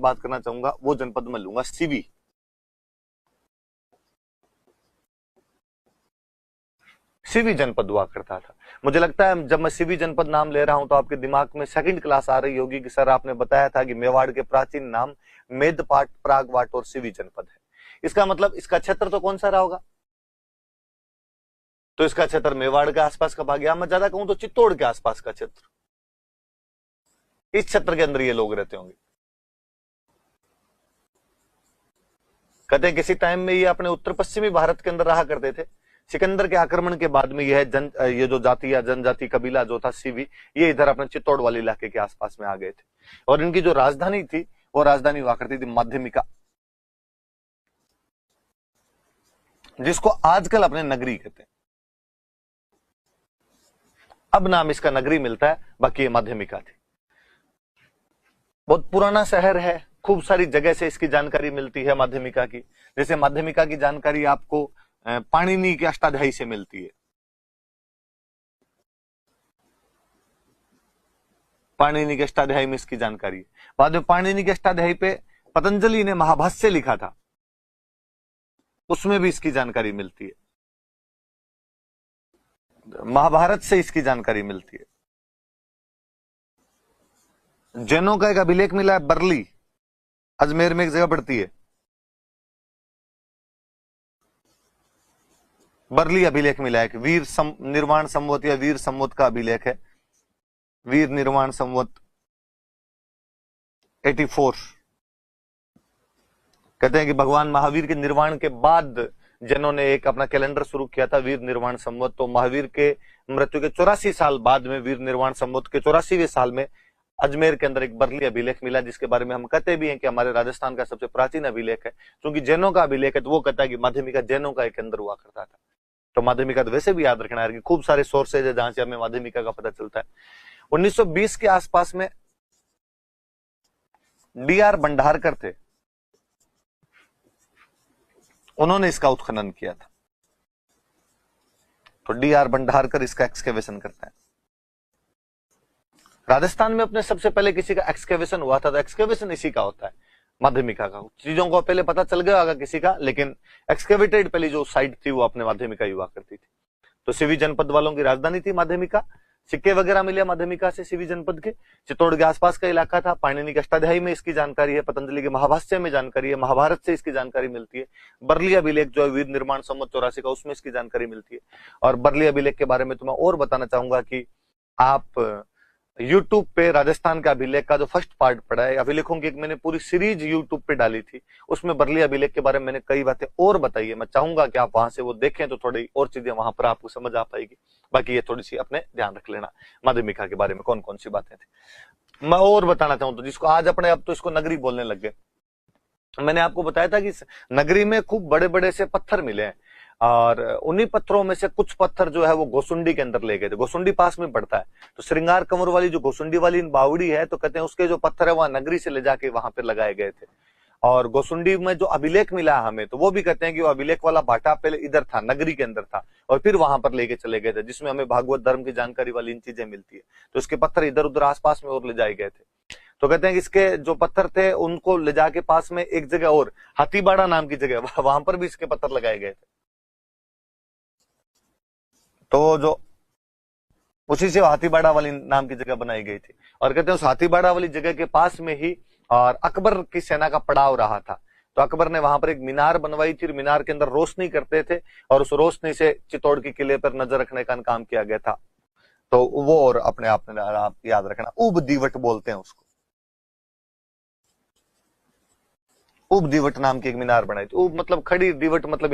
बात करना चाहूंगा वो जनपद में लूंगा सीवी। सीवी जनपद हुआ करता था। मुझे लगता है जब मैं सीवी जनपद नाम ले रहा हूं तो आपके दिमाग में सेकंड क्लास आ रही होगी कि सर आपने बताया था कि मेवाड़ के प्राचीन नाम मेदपाट, प्रागवाट और सीवी जनपद है। इसका मतलब इसका क्षेत्र तो कौन सा रहा होगा? तो इसका क्षेत्र मेवाड़ के आसपास का भाग, या मैं ज्यादा कहूं तो चित्तौड़ के आसपास का क्षेत्र, इस क्षेत्र के अंदर ये लोग रहते होंगे। कहते हैं किसी टाइम में ये अपने उत्तर पश्चिमी भारत के अंदर रहा करते थे। सिकंदर के आक्रमण के बाद में ये जो जाति या जनजाति कबीला जो था सीवी, ये इधर अपने चित्तौड़ वाले इलाके के आसपास में आ गए थे। और इनकी जो राजधानी थी वो राजधानी हुआ करती थी माध्यमिका, जिसको आजकल अपने नगरी कहते हैं। अब नाम इसका नगरी मिलता है, बाकी ये माध्यमिका थी। बहुत पुराना शहर है, खूब सारी जगह से इसकी जानकारी मिलती है माध्यमिका की। जैसे माध्यमिका की जानकारी आपको पाणिनि के अष्टाध्यायी से मिलती है। पाणिनि के अष्टाध्यायी में इसकी जानकारी है। बाद में पाणिनि के अष्टाध्यायी पे पतंजलि ने महाभाष्य लिखा था, उसमें भी इसकी जानकारी मिलती है। महाभारत से इसकी जानकारी मिलती है। जैनों का एक अभिलेख मिला है बरली, अजमेर में एक जगह पड़ती है, बरली अभिलेख मिला है कि वीर निर्वाण संवत या वीर संवत का अभिलेख है, वीर निर्वाण संवत 84। कहते हैं कि भगवान महावीर के निर्वाण के बाद जैनों ने एक अपना कैलेंडर शुरू किया था, वीर निर्वाण संवत। तो महावीर के मृत्यु के 84 साल बाद में वीर निर्वाण संवत के 84वें साल में अजमेर के अंदर एक बरली अभिलेख मिला, जिसके बारे में हम कहते भी हैं कि हमारे राजस्थान का सबसे प्राचीन अभिलेख है। क्योंकि जैनों का अभिलेख है तो वो कहता है कि माध्यमिका जैनों का एक अंदर हुआ करता था। तो माध्यमिका तो वैसे भी याद रखना है कि खूब सारे सोर्सेज है जहां से हमें माध्यमिका का पता चलता है। 1920 के आसपास में डी.आर. भंडारकर थे, उन्होंने इसका उत्खनन किया था। तो डी.आर. भंडारकर इसका एक्सकेवेशन करता है। राजस्थान में अपने सबसे पहले किसी का एक्सकेवेशन हुआ था, तो एक्सकेवेशन इसी का होता है, माध्यमिका का। चीजों को पहले पता चल गया होगा किसी का, लेकिन एक्सकेवेटेड पहली जो साइट थी वो अपने माध्यमिका ही हुआ करती थी। तो सीवी जनपद वालों की राजधानी थी माध्यमिका। सिक्के वगैरह मिले माध्यमिका से सीवी जनपद के। चित्तौड़ के आसपास का इलाका था। पाणिनि के अष्टाध्यायी में इसकी जानकारी है, पतंजलि के महाभाष्य में जानकारी है, महाभारत से इसकी जानकारी मिलती है। बरली अभिलेख जो है वीर निर्माण संवत 84 का, उसमें इसकी जानकारी मिलती है। और बरली अभिलेख के बारे में तो मैं और बताना चाहूंगा कि आप यूट्यूब पे राजस्थान का अभिलेख का जो फर्स्ट पार्ट पढ़ा है, अभिलेखों की एक मैंने पूरी सीरीज यूट्यूब पे डाली थी, उसमें बरली अभिलेख के बारे में मैंने कई बातें और बताई है। मैं चाहूंगा कि आप वहां से वो देखें तो थोड़ी और चीजें वहां पर आपको समझ आ पाएगी। बाकी ये थोड़ी सी अपने ध्यान रख लेना, माध्यमिका के बारे में कौन कौन सी बातें थी। मैं और बताना चाहूँ तो जिसको आज अपने अब तो इसको नगरी बोलने लग गए। मैंने आपको बताया था कि नगरी में खूब बड़े बड़े से पत्थर मिले हैं, और उन्हीं पत्थरों में से कुछ पत्थर जो है वो गोसुंडी के अंदर ले गए थे। गोसुंडी पास में पड़ता है, तो श्रृंगार कंवर वाली जो गोसुंडी वाली बावड़ी है, तो कहते हैं उसके जो पत्थर है वहां नगरी से ले जाके वहां पर लगाए गए थे। और गोसुंडी में जो अभिलेख मिला हमें, तो वो भी कहते हैं कि वो अभिलेख वाला भाटा पहले इधर था, नगरी के अंदर था, और फिर वहां पर लेके चले गए थे, जिसमें हमें भागवत धर्म की जानकारी वाली इन चीजें मिलती है। तो इसके पत्थर इधर उधर आसपास में और ले जाए गए थे। तो कहते हैं कि इसके जो पत्थर थे उनको ले जाके पास में एक जगह और हाथीबाड़ा नाम की जगह, वहां पर भी इसके पत्थर लगाए गए थे। तो जो उसी से हाथीबाड़ा वाली नाम की जगह बनाई गई थी। और कहते हैं उस हाथीबाड़ा वाली जगह के पास में ही और अकबर की सेना का पड़ाव रहा था। तो अकबर ने वहां पर एक मीनार बनवाई थी, मीनार के अंदर रोशनी करते थे, और उस रोशनी से चित्तौड़ के किले पर नजर रखने का काम किया गया था। तो वो और अपने आप में आप याद रखना, उब दीवट बोलते हैं उसको। उब दीवट नाम की एक मीनार बनाई थी। उब मतलब खड़ी, दीवट मतलब